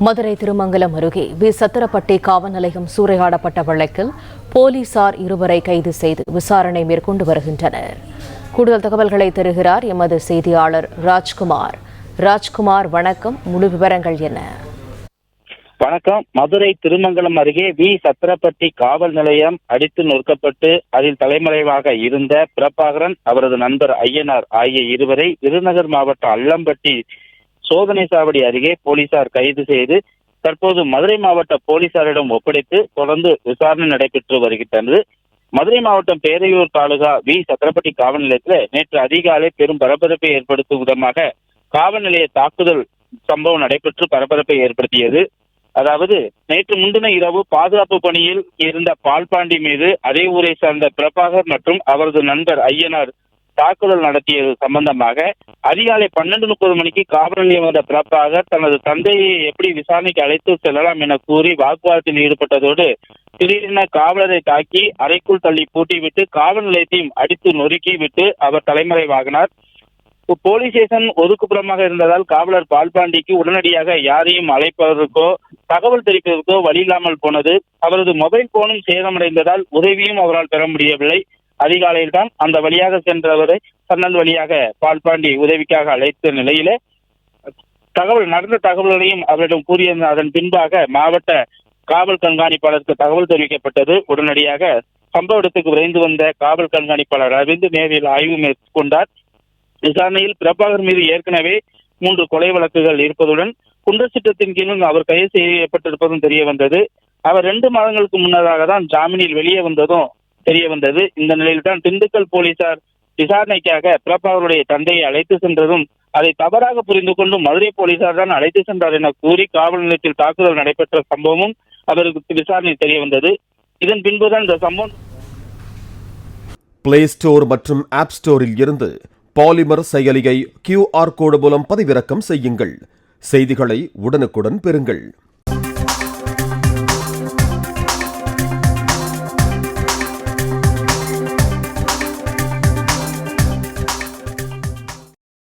மதுரை திருமங்கலம் அருகே சத்திரப்பட்டி காவல் நிலையம் சூறையாடப்பட்ட வழக்கில் போலீசார் இருவரை கைது செய்து விசாரணை மேற்கொண்டு வருகின்றனர். கூடுதல் தகவல்களை தருகிறார் எமது செய்தியாளர் ராஜ்குமார். ராஜ்குமார், வணக்கம். முழு விவரங்கள் என்ன? வணக்கம். மதுரை திருமங்கலம் அருகே சத்திரப்பட்டி காவல் நிலையம் அடித்து நொறுக்கப்பட்டு அதில் தலைமறைவாக இருந்த பிரபாகரன், அவரது நண்பர் ஐயனார் ஆகிய இருவரை விருதுநகர் மாவட்டம் அல்லம்பட்டி சோதனை சாவடி அருகே போலீசார் கைது செய்து தற்போது மதுரை மாவட்ட போலீசாரிடம் ஒப்படைத்து தொடர்ந்து விசாரணை நடைபெற்று வருகின்றது. மதுரை மாவட்டம் பேரையூர் தாலுகா சத்திரப்பட்டி காவல் நிலையத்தில் நேற்று அதிகாலை பெரும் பரபரப்பை ஏற்படுத்தும் விதமாக காவல் நிலைய தாக்குதல் சம்பவம் நடைபெற்று பரபரப்பை ஏற்படுத்தியது. அதாவது நேற்று முன்தின இரவு பாதுகாப்பு பணியில் இருந்த பால்பாண்டி மீது அதே ஊரை சார்ந்த பிரபாகர் மற்றும் அவரது நண்பர் ஐயனார் தாக்குதல் நடத்தியது சம்பந்தமாக அதிகாலை 12:30 மணிக்கு காவல் நிலையம் வந்த பிரபாகர் தனது தந்தையை எப்படி விசாரணைக்கு அழைத்து செல்லலாம் என கூறி வாக்குவாதத்தில் ஈடுபட்டதோடு திடீரென காவலரை தாக்கி அறைக்குள் தள்ளி பூட்டிவிட்டு காவல் நிலையத்தையும் அடித்து நொறுக்கி விட்டு அவர் தலைமறைவாகினார். போலீஸ் ஸ்டேஷன் ஒதுக்குப்புறமாக இருந்ததால் காவலர் பால்பாண்டிக்கு உடனடியாக யாரையும் அழைப்பதற்கோ தகவல் தெரிவிப்பதற்கோ வழி இல்லாமல் போனது. அவரது மொபைல் போனும் சேதமடைந்ததால் உதவியும் அவரால் பெற முடியவில்லை. அதிகாலையில் தான் அந்த வழியாக சென்றவரை சன்னல் வழியாக பால்பாண்டி உதவிக்காக அழைத்த நிலையில நடந்த தகவல்களையும் அவரிடம் கூறிய அதன் பின்பாக மாவட்ட காவல் கண்காணிப்பாளருக்கு தகவல் தெரிவிக்கப்பட்டது. உடனடியாக சம்பவ இடத்துக்கு விரைந்து வந்த காவல் கண்காணிப்பாளர் அரவிந்த் நேரில் ஆய்வு மேற்கொண்டார். விசாரணையில் பிரபாகர் மீது ஏற்கனவே 3 கொலை வழக்குகள் இருப்பதுடன் குண்டர் சட்டத்தின் கீழும் அவர் கைது செய்யப்பட்டிருப்பதும் தெரிய வந்தது. அவர் 2 மாதங்களுக்கு முன்னதாக தான் ஜாமீனில் வெளியே வந்ததும் தெரிய வந்தது. இந்த நிலையில் தான் திண்டுக்கல் போலீசார் விசாரணைக்காக பிரபாகருடைய தந்தையை அழைத்து சென்றதும் அதை தவறாக புரிந்து கொண்டு மதுரை போலீசார் தான் அழைத்து சென்றார் என கூறி காவல் நிலையத்தில் தாக்குதல் நடைபெற்ற சம்பவமும் அவருக்கு விசாரணை தெரிய வந்தது. இதன் பின்புதான் இந்த சம்பவம் பிளே ஸ்டோர் மற்றும் ஆப் ஸ்டோரில் இருந்து பாலிமர் செயலியை QR கோடு மூலம் பதிவிறக்கம் செய்யுங்கள். செய்திகளை உடனுக்குடன் பெறுங்கள்.